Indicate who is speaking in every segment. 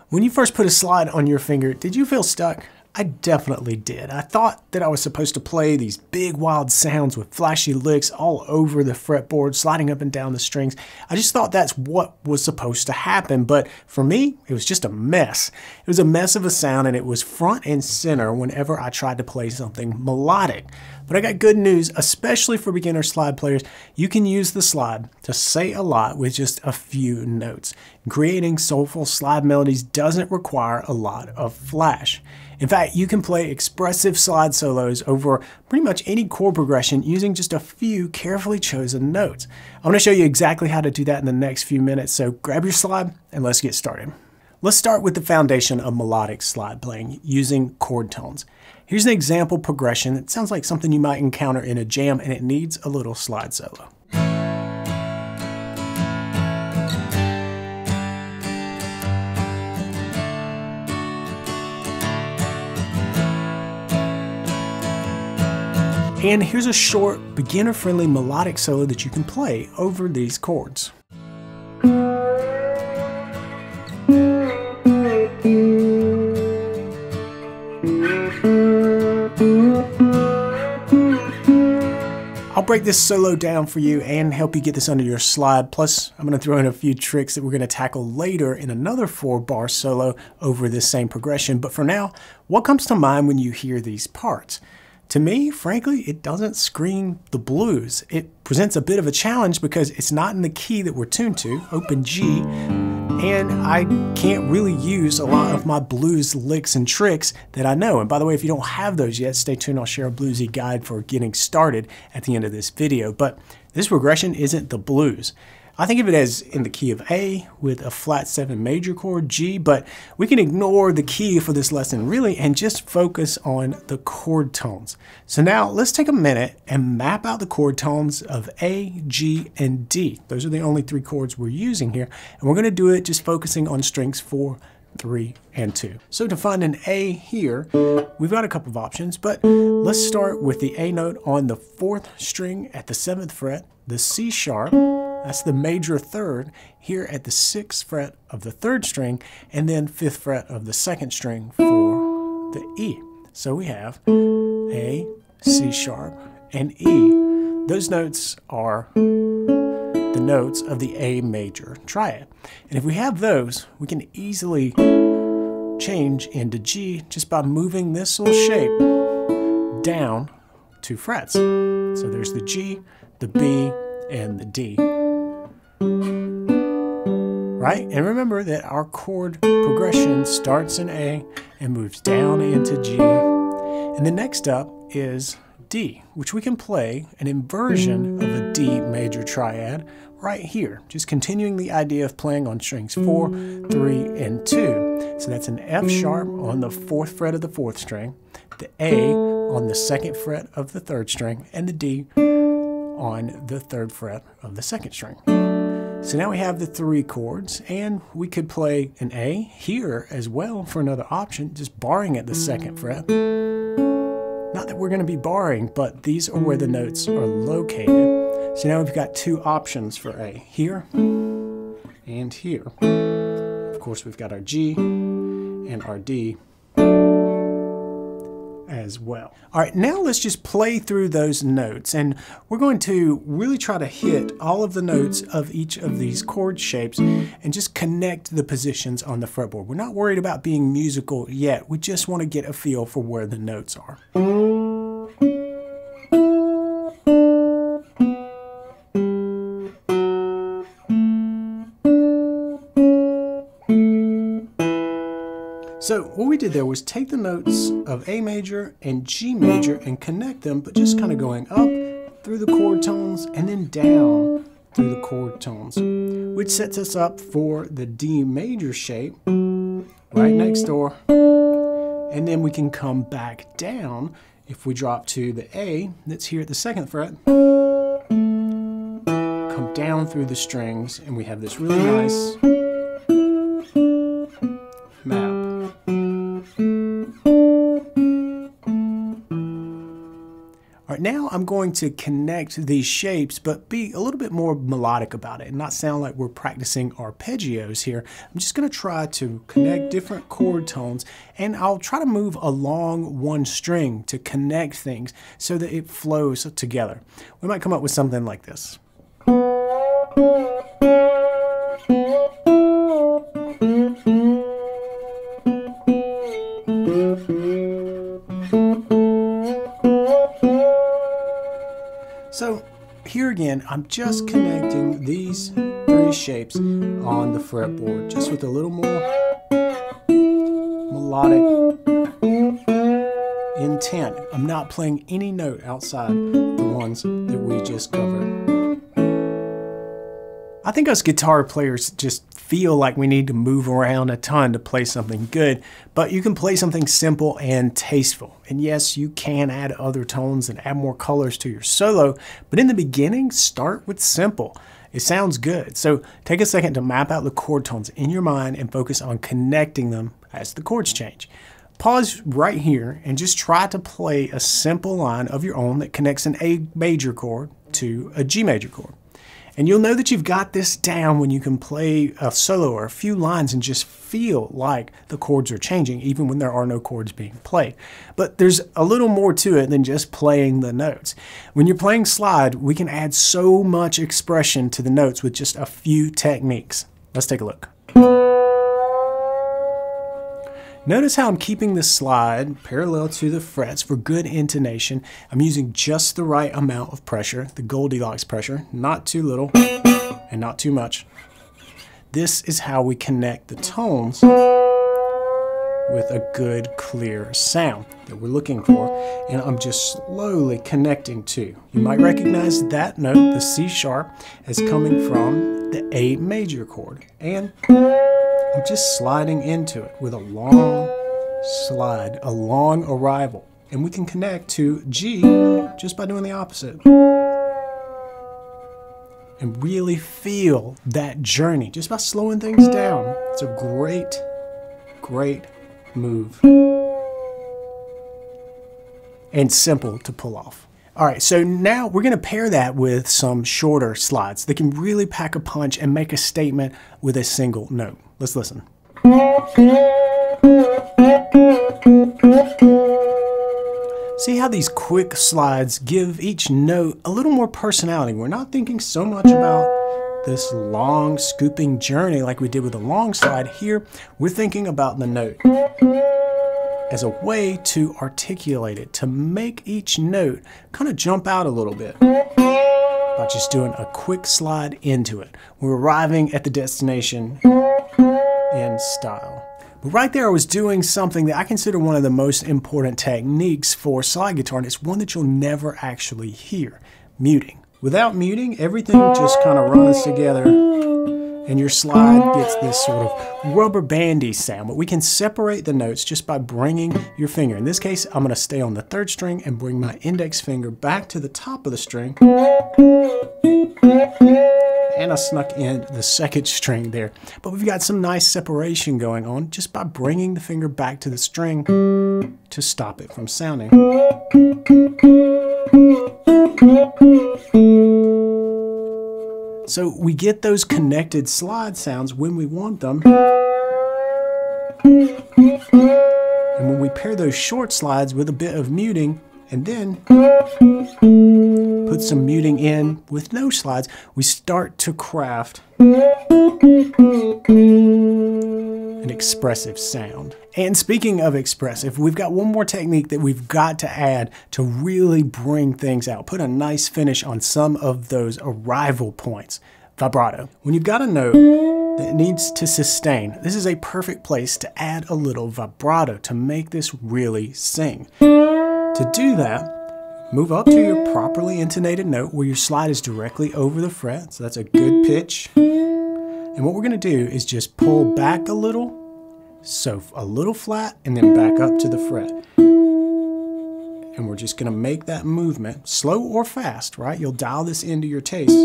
Speaker 1: When you first put a slide on your finger, did you feel stuck? I definitely did. I thought that I was supposed to play these big wild sounds with flashy licks all over the fretboard, sliding up and down the strings. I just thought that's what was supposed to happen, but for me, it was just a mess. It was a mess of a sound, and it was front and center whenever I tried to play something melodic. But I got good news, especially for beginner slide players. You can use the slide to say a lot with just a few notes. Creating soulful slide melodies doesn't require a lot of flash. In fact, you can play expressive slide solos over pretty much any chord progression using just a few carefully chosen notes. I'm going to show you exactly how to do that in the next few minutes, so grab your slide and let's get started. Let's start with the foundation of melodic slide playing using chord tones. Here's an example progression that sounds like something you might encounter in a jam, and it needs a little slide solo. And here's a short, beginner-friendly melodic solo that you can play over these chords. I'll break this solo down for you and help you get this under your slide. Plus, I'm going to throw in a few tricks that we're going to tackle later in another 4-bar solo over this same progression. But for now, what comes to mind when you hear these parts? To me, frankly, it doesn't scream the blues. It presents a bit of a challenge because it's not in the key that we're tuned to, open G, and I can't really use a lot of my blues licks and tricks that I know. And by the way, if you don't have those yet, stay tuned. I'll share a bluesy guide for getting started at the end of this video. But this progression isn't the blues. I think of it as in the key of A with a flat 7 major chord, G, but we can ignore the key for this lesson really and just focus on the chord tones. So now let's take a minute and map out the chord tones of A, G, and D. Those are the only 3 chords we're using here, and we're going to do it just focusing on strings 4, 3, and 2. So to find an A here, we've got a couple of options, but let's start with the A note on the 4th string at the 7th fret, the C sharp, that's the major 3rd, here at the 6th fret of the 3rd string, and then 5th fret of the 2nd string for the E. So we have A, C sharp, and E. Those notes are the notes of the A major triad. And if we have those, we can easily change into G just by moving this little shape down 2 frets. So there's the G, the B, and the D. Right? And remember that our chord progression starts in A and moves down into G. And the next up is D, which we can play an inversion of a D major triad right here, just continuing the idea of playing on strings 4, 3, and 2. So that's an F sharp on the 4th fret of the 4th string, the A on the 2nd fret of the 3rd string, and the D on the 3rd fret of the 2nd string. So now we have the 3 chords, and we could play an A here as well for another option, just barring at the 2nd fret. Not that we're going to be barring, but these are where the notes are located. So now we've got 2 options for A, here and here. Of course, we've got our G and our D as well. All right, now let's just play through those notes, and we're going to really try to hit all of the notes of each of these chord shapes and just connect the positions on the fretboard. We're not worried about being musical yet. We just want to get a feel for where the notes are. So what we did there was take the notes of A major and G major and connect them, but just kind of going up through the chord tones and then down through the chord tones, which sets us up for the D major shape right next door. And then we can come back down if we drop to the A that's here at the 2nd fret, come down through the strings, and we have this really nice map. now I'm going to connect these shapes, but be a little bit more melodic about it and not sound like we're practicing arpeggios here. I'm just going to try to connect different chord tones, and I'll try to move along one string to connect things so that it flows together. We might come up with something like this. So here again, I'm just connecting these three shapes on the fretboard, just with a little more melodic intent. I'm not playing any note outside the ones that we just covered. I think us guitar players just feel like we need to move around a ton to play something good, but you can play something simple and tasteful. And yes, you can add other tones and add more colors to your solo, but in the beginning, start with simple. It sounds good. So take a second to map out the chord tones in your mind and focus on connecting them as the chords change. Pause right here and just try to play a simple line of your own that connects an A major chord to a G major chord. And you'll know that you've got this down when you can play a solo or a few lines and just feel like the chords are changing, even when there are no chords being played. But there's a little more to it than just playing the notes. When you're playing slide, we can add so much expression to the notes with just a few techniques. Let's take a look. Notice how I'm keeping the slide parallel to the frets for good intonation. I'm using just the right amount of pressure, the Goldilocks pressure, not too little and not too much. This is how we connect the tones with a good, clear sound that we're looking for. And I'm just slowly connecting to. You might recognize that note, the C sharp, as coming from the A major chord. And I'm just sliding into it with a long slide, a long arrival. And we can connect to G just by doing the opposite. And really feel that journey just by slowing things down. It's a great, great move. And simple to pull off. All right, so now we're gonna pair that with some shorter slides that can really pack a punch and make a statement with a single note. Let's listen. See how these quick slides give each note a little more personality. We're not thinking so much about this long scooping journey like we did with a long slide. Here, we're thinking about the note as a way to articulate it, to make each note kind of jump out a little bit by just doing a quick slide into it. We're arriving at the destination in style. But right there I was doing something that I consider one of the most important techniques for slide guitar, and it's one that you'll never actually hear: muting. Without muting, everything just kind of runs together and your slide gets this sort of rubber bandy sound. But we can separate the notes just by bringing your finger. In this case, I'm going to stay on the third string and bring my index finger back to the top of the string. And I snuck in the second string there. But we've got some nice separation going on just by bringing the finger back to the string to stop it from sounding. So we get those connected slide sounds when we want them. And when we pair those short slides with a bit of muting, and then put some muting in with no slides, we start to craft an expressive sound. And speaking of expressive, we've got one more technique that we've got to add to really bring things out, put a nice finish on some of those arrival points. Vibrato. When you've got a note that needs to sustain, this is a perfect place to add a little vibrato to make this really sing. To do that, move up to your properly intonated note where your slide is directly over the fret, so that's a good pitch. And what we're going to do is just pull back a little, so a little flat, and then back up to the fret. And we're just going to make that movement, slow or fast, right? You'll dial this into your taste.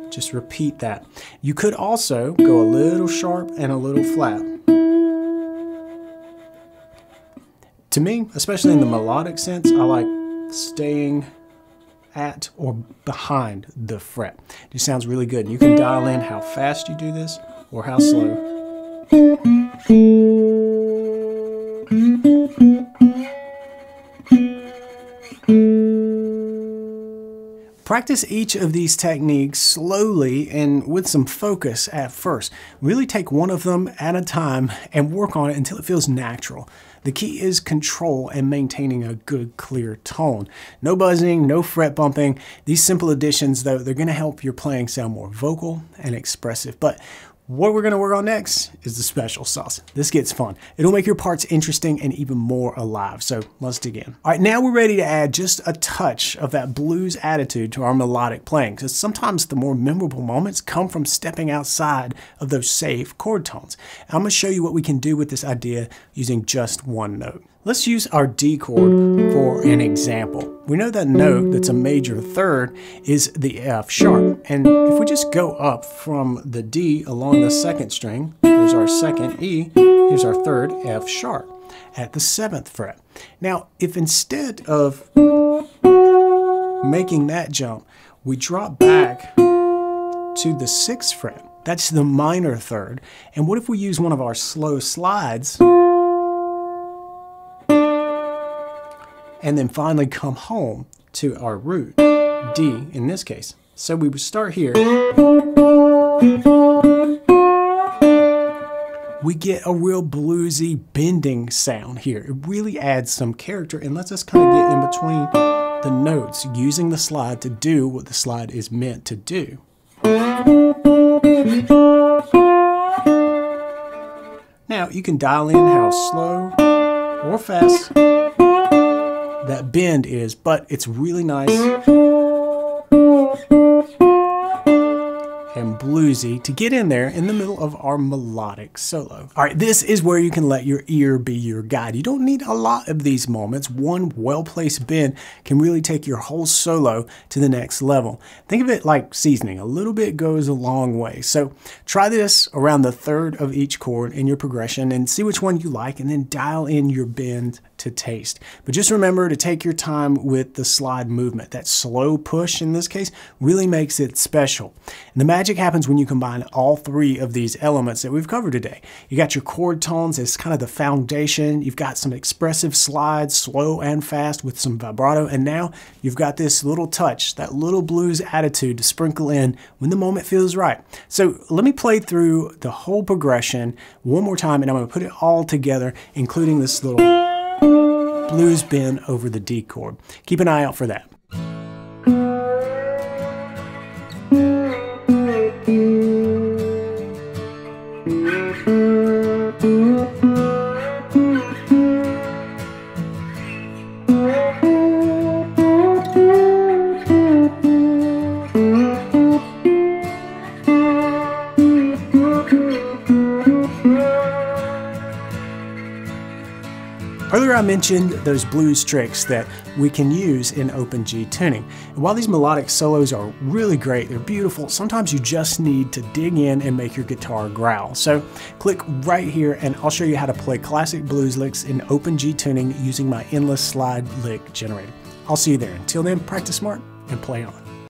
Speaker 1: Just repeat that. You could also go a little sharp and a little flat. To me, especially in the melodic sense, I like staying at or behind the fret. It just sounds really good. You can dial in how fast you do this or how slow. Practice each of these techniques slowly and with some focus at first. Really take one of them at a time and work on it until it feels natural. The key is control and maintaining a good, clear tone. No buzzing, no fret bumping. These simple additions, though, they're going to help your playing sound more vocal and expressive. But what we're going to work on next is the special sauce. This gets fun. It'll make your parts interesting and even more alive. So let's dig in. All right, now we're ready to add just a touch of that blues attitude to our melodic playing, because sometimes the more memorable moments come from stepping outside of those safe chord tones. I'm going to show you what we can do with this idea using just one note. Let's use our D chord for an example. We know that note that's a major third is the F sharp. And if we just go up from the D along the second string, here's our second E, here's our third F sharp at the 7th fret. Now, if instead of making that jump, we drop back to the 6th fret, that's the minor third. And what if we use one of our slow slides and then finally come home to our root, D in this case. So we would start here. We get a real bluesy bending sound here. It really adds some character and lets us kind of get in between the notes, using the slide to do what the slide is meant to do. Now you can dial in how slow or fast that bend is, but it's really nice and bluesy to get in there in the middle of our melodic solo. All right, this is where you can let your ear be your guide. You don't need a lot of these moments. One well-placed bend can really take your whole solo to the next level. Think of it like seasoning. A little bit goes a long way. So try this around the third of each chord in your progression and see which one you like, and then dial in your bend to taste. But just remember to take your time with the slide movement. That slow push in this case really makes it special. And the magic happens when you combine all three of these elements that we've covered today. You got your chord tones as kind of the foundation. You've got some expressive slides, slow and fast with some vibrato. And now you've got this little touch, that little blues attitude to sprinkle in when the moment feels right. So let me play through the whole progression one more time, and I'm going to put it all together, including this little blues bend over the D chord. Keep an eye out for that. Earlier I mentioned those blues tricks that we can use in open G tuning. And while these melodic solos are really great, they're beautiful, sometimes you just need to dig in and make your guitar growl. So click right here and I'll show you how to play classic blues licks in open G tuning using my endless slide lick generator. I'll see you there. Until then, practice smart and play on.